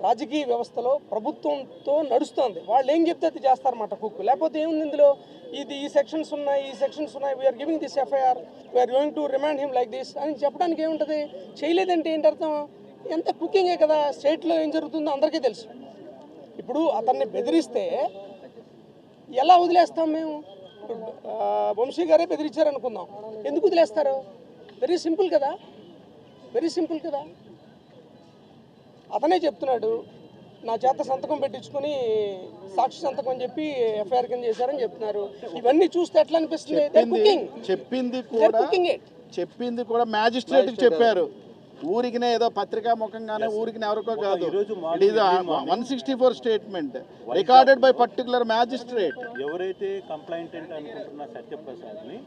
రాజకీయ వ్యవస్థలో ప్రభుత్వంతో నడుస్తుంది. వాళ్ళు ఏం చెప్తే అది చేస్తారన్నమాట కుక్కు. లేకపోతే ఏముంది ఇందులో, ఈ సెక్షన్స్ ఉన్నాయి, we are giving this FIR, we are going to remand him like this అని చెప్పడానికి ఏముంటుంది? చేయలేదంటే ఏంటి అర్థం? ఎంత కుకింగే కదా. స్టేట్లో ఏం జరుగుతుందో అందరికీ తెలుసు. ఇప్పుడు అతన్ని బెదిరిస్తే ఎలా వదిలేస్తాం మేము? వంశీ గారే బెదిరించారనుకుందాం, ఎందుకు వదిలేస్తారు? వెరీ సింపుల్ కదా. అతనే చెప్తున్నాడు, నా చేత సంతకం పెట్టించుకొని సాక్షి సంతకం అని చెప్పి ఎఫ్ఐఆర్ కింద చేశారని చెప్తున్నారు. ఇవన్నీ చూస్తే ఎట్లా అనిపిస్తుంది? చెప్పింది కూడా మ్యాజిస్ట్రేట్ చెప్పారు. ఊరికినే ఏదో పత్రికా ముఖంగానే ఊరికి ఎవరికో కాదు. It is 164 statement recorded by particular magistrate. ఎవరైతే కంప్లైంటెంట్ అనుకుంటున్న సత్యప్రసాద్ని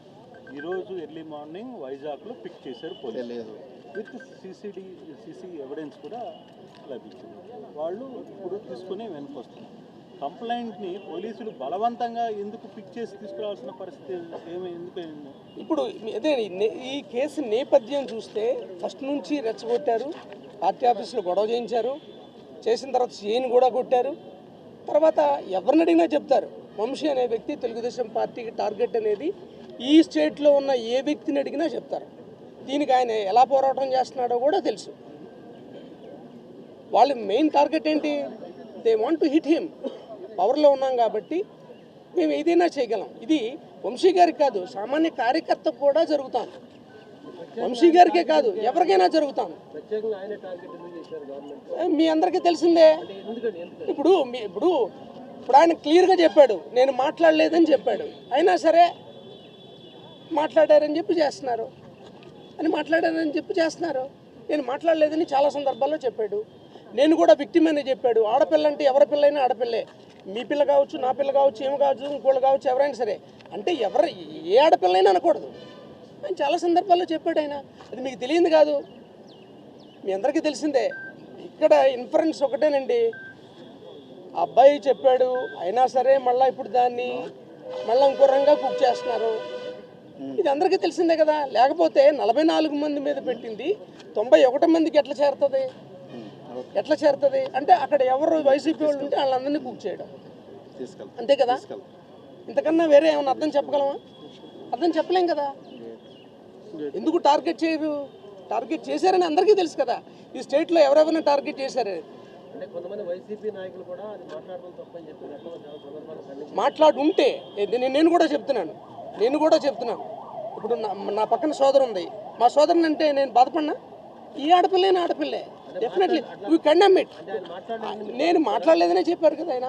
ఈరోజు ఎర్లీ మార్నింగ్ వైజాగ్లో పిక్ చేశారు పోలీసులు. విత్ సీసీ ఎవిడెన్స్ కూడా లభించింది. వాళ్ళు ఇప్పుడు తీసుకుని వెనుకొస్తున్నారు. కంప్లైంట్ని పోలీసులు బలవంతంగా ఎందుకు పిక్ చేసి తీసుకురావాల్సిన పరిస్థితి ఎందుకైంది? ఇప్పుడు అదే ఈ కేసు నేపథ్యం చూస్తే ఫస్ట్ నుంచి రెచ్చగొట్టారు, పార్టీ ఆఫీసులో గొడవ చేసిన తర్వాత సీఎని కూడా కొట్టారు. తర్వాత ఎవరిని అడిగినా చెప్తారు, వంశీ అనే వ్యక్తి తెలుగుదేశం పార్టీకి టార్గెట్ అనేది ఈ స్టేట్లో ఉన్న ఏ వ్యక్తిని అడిగినా చెప్తారు. దీనికి ఆయన ఎలా పోరాటం చేస్తున్నాడో కూడా తెలుసు. వాళ్ళ మెయిన్ టార్గెట్ ఏంటి? They want to hit him. పవర్లో ఉన్నాం కాబట్టి మేము ఏదైనా చేయగలం. ఇది వంశీ గారికి కాదు, సామాన్య కార్యకర్తకు కూడా జరుగుతాం. వంశీ గారికే కాదు, ఎవరికైనా జరుగుతాం. మీ అందరికీ తెలిసిందే. ఇప్పుడు ఆయన క్లియర్గా చెప్పాడు, నేను మాట్లాడలేదని చెప్పాడు. అయినా సరే మాట్లాడారని చెప్పి చేస్తున్నారు. నేను మాట్లాడలేదని చాలా సందర్భాల్లో చెప్పాడు. నేను కూడా విక్టిమ్ అనే చెప్పాడు. ఆడపిల్ల అంటే ఎవరి పిల్లైనా ఆడపిల్లే, మీ పిల్ల కావచ్చు, నా పిల్ల కావచ్చు, ఏమి కావచ్చు, ఇంకోళ్ళు కావచ్చు, ఎవరైనా సరే. అంటే ఏ ఆడపిల్లైనా అనకూడదు అని చాలా సందర్భాల్లో చెప్పాడు ఆయన. అది మీకు తెలియదు కాదు, మీ అందరికీ తెలిసిందే. ఇక్కడ ఇన్ఫరెన్స్ ఒకటేనండి, అబ్బాయి చెప్పాడు అయినా సరే మళ్ళీ ఇప్పుడు దాన్ని మళ్ళీ ఇంకో రంగా కుక్ చేస్తున్నారు. ఇది అందరికీ తెలిసిందే కదా. లేకపోతే 44 మంది మీద పెట్టింది 91 మందికి ఎట్లా చేరుతుంది? అంటే అక్కడ ఎవరు వైసీపీ వాళ్ళు ఉంటే వాళ్ళందరినీ కుక్ చేయడం, అంతే కదా. ఇంతకన్నా వేరే ఏమైనా అర్థం చెప్పగలమా? అర్థం చెప్పలేం కదా. ఎందుకు టార్గెట్ చేయరు? టార్గెట్ చేశారని అందరికీ తెలుసు కదా. ఈ స్టేట్లో ఎవరెవరైనా టార్గెట్ చేశారు. మాట్లాడుంటే నేను కూడా చెప్తున్నాను. ఇప్పుడు నా పక్కన సోదరు ఉంది, మా సోదరుని అంటే నేను బాధపడినా? ఈ ఆడపిల్లే డెఫినెట్లీ వీ కండెమ్ ఇట్. నేను మాట్లాడలేదనే చెప్పారు కదా ఆయన.